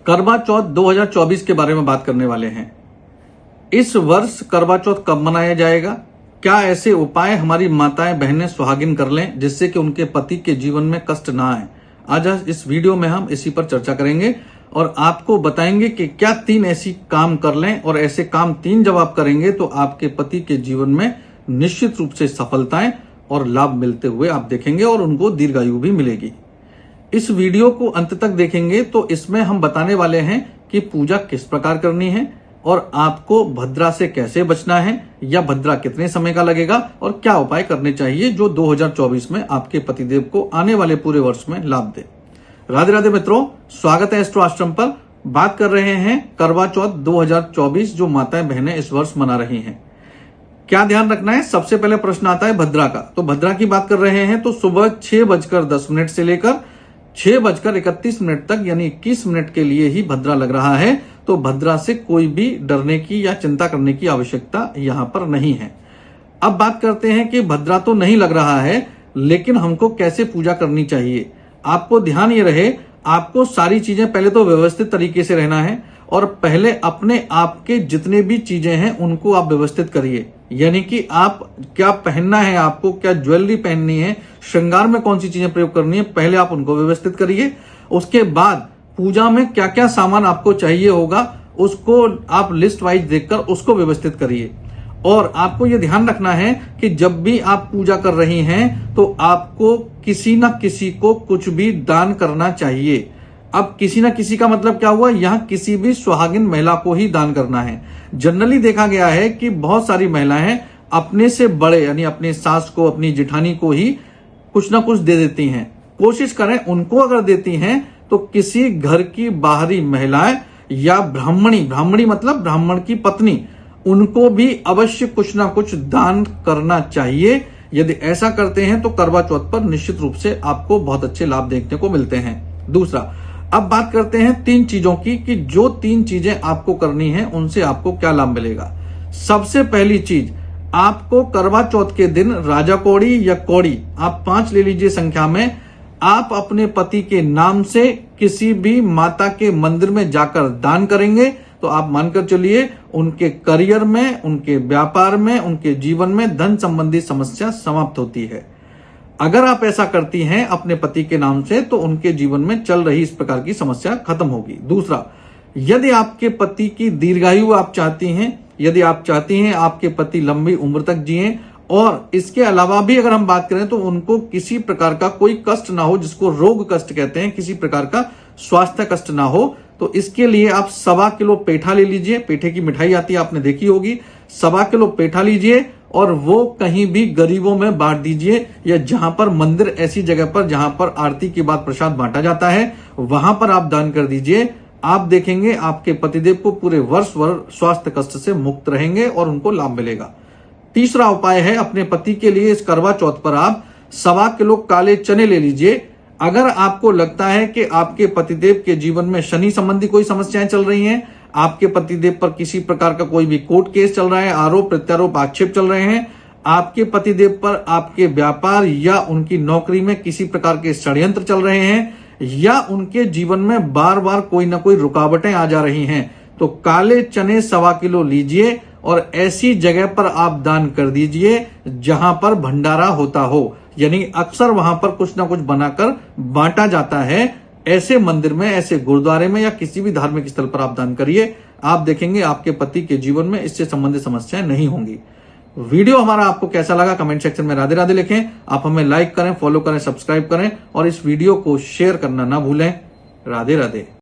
करवा चौथ 2024 के बारे में बात करने वाले हैं। इस वर्ष करवा चौथ कब मनाया जाएगा, क्या ऐसे उपाय हमारी माताएं बहनें सुहागिन कर लें जिससे कि उनके पति के जीवन में कष्ट ना आए। आज इस वीडियो में हम इसी पर चर्चा करेंगे और आपको बताएंगे कि क्या 3 ऐसी काम कर लें और ऐसे काम 3 जब आप करेंगे तो आपके पति के जीवन में निश्चित रूप से सफलताएं और लाभ मिलते हुए आप देखेंगे और उनको दीर्घायु भी मिलेगी। इस वीडियो को अंत तक देखेंगे तो इसमें हम बताने वाले हैं कि पूजा किस प्रकार करनी है और आपको भद्रा से कैसे बचना है या भद्रा कितने समय का लगेगा और क्या उपाय करने चाहिए जो 2024 में आपके पतिदेव को आने वाले पूरे वर्ष में लाभ दे। राधे राधे मित्रों, स्वागत है एस्ट्रो आश्रम पर। बात कर रहे हैं करवा चौथ 2024 जो माताएं बहनें इस वर्ष मना रही हैं। क्या ध्यान रखना है? सबसे पहले प्रश्न आता है भद्रा का। तो भद्रा की बात कर रहे हैं तो सुबह 6:10 से लेकर 6:31 तक यानी 21 मिनट के लिए ही भद्रा लग रहा है। तो भद्रा से कोई भी डरने की या चिंता करने की आवश्यकता यहां पर नहीं है। अब बात करते हैं कि भद्रा तो नहीं लग रहा है लेकिन हमको कैसे पूजा करनी चाहिए। आपको ध्यान ये रहे, आपको सारी चीजें पहले तो व्यवस्थित तरीके से रहना है और पहले अपने आप के जितने भी चीजें हैं उनको आप व्यवस्थित करिए। यानी कि आप क्या पहनना है, आपको क्या ज्वेलरी पहननी है, श्रृंगार में कौन सी चीजें प्रयोग करनी है, पहले आप उनको व्यवस्थित करिए। उसके बाद पूजा में क्या क्या सामान आपको चाहिए होगा उसको आप लिस्ट वाइज देखकर उसको व्यवस्थित करिए। और आपको यह ध्यान रखना है कि जब भी आप पूजा कर रही हैं तो आपको किसी न किसी को कुछ भी दान करना चाहिए। अब किसी ना किसी का मतलब क्या हुआ, यहां किसी भी सुहागिन महिला को ही दान करना है। जनरली देखा गया है कि बहुत सारी महिलाएं अपने से बड़े यानी अपने सास को, अपनी जेठानी को ही कुछ ना कुछ दे देती हैं। कोशिश करें उनको अगर देती हैं तो किसी घर की बाहरी महिलाएं या ब्राह्मणी मतलब ब्राह्मण की पत्नी, उनको भी अवश्य कुछ ना कुछ दान करना चाहिए। यदि ऐसा करते हैं तो करवा चौथ पर निश्चित रूप से आपको बहुत अच्छे लाभ देखने को मिलते हैं। दूसरा, अब बात करते हैं 3 चीजों की कि जो 3 चीजें आपको करनी है उनसे आपको क्या लाभ मिलेगा। सबसे पहली चीज, आपको करवा चौथ के दिन राजा कौड़ी या कौड़ी आप 5 ले लीजिए संख्या में, आप अपने पति के नाम से किसी भी माता के मंदिर में जाकर दान करेंगे तो आप मानकर चलिए उनके करियर में, उनके व्यापार में, उनके जीवन में धन संबंधी समस्या समाप्त होती है। अगर आप ऐसा करती हैं अपने पति के नाम से तो उनके जीवन में चल रही इस प्रकार की समस्या खत्म होगी। दूसरा, यदि आपके पति की दीर्घायु आप चाहती हैं, यदि आप चाहती हैं आपके पति लंबी उम्र तक जिएं और इसके अलावा भी अगर हम बात करें तो उनको किसी प्रकार का कोई कष्ट ना हो, जिसको रोग कष्ट कहते हैं, किसी प्रकार का स्वास्थ्य कष्ट ना हो, तो इसके लिए आप 1.25 किलो पेठा ले लीजिए। पेठे की मिठाई आती है, आपने देखी होगी। 1.25 किलो पेठा लीजिए और वो कहीं भी गरीबों में बांट दीजिए या जहां पर मंदिर, ऐसी जगह पर जहां पर आरती के बाद प्रसाद बांटा जाता है वहां पर आप दान कर दीजिए। आप देखेंगे आपके पतिदेव को पूरे वर्ष भर स्वास्थ्य कष्ट से मुक्त रहेंगे और उनको लाभ मिलेगा। तीसरा उपाय है, अपने पति के लिए इस करवा चौथ पर आप 1.25 किलो काले चने ले लीजिए। अगर आपको लगता है कि आपके पतिदेव के जीवन में शनि संबंधी कोई समस्याएं चल रही हैं, आपके पतिदेव पर किसी प्रकार का कोई भी कोर्ट केस चल रहा है, आरोप प्रत्यारोप आक्षेप चल रहे हैं, आपके पतिदेव पर आपके व्यापार या उनकी नौकरी में किसी प्रकार के षड्यंत्र चल रहे हैं या उनके जीवन में बार बार कोई ना कोई रुकावटें आ जा रही हैं, तो काले चने 1.25 किलो लीजिए और ऐसी जगह पर आप दान कर दीजिए जहां पर भंडारा होता हो। यानी अक्सर वहां पर कुछ ना कुछ बनाकर बांटा जाता है। ऐसे मंदिर में, ऐसे गुरुद्वारे में या किसी भी धार्मिक स्थल पर आप दान करिए। आप देखेंगे आपके पति के जीवन में इससे संबंधित समस्याएं नहीं होंगी। वीडियो हमारा आपको कैसा लगा कमेंट सेक्शन में राधे राधे लिखें। आप हमें लाइक करें, फॉलो करें, सब्सक्राइब करें और इस वीडियो को शेयर करना ना भूलें। राधे राधे।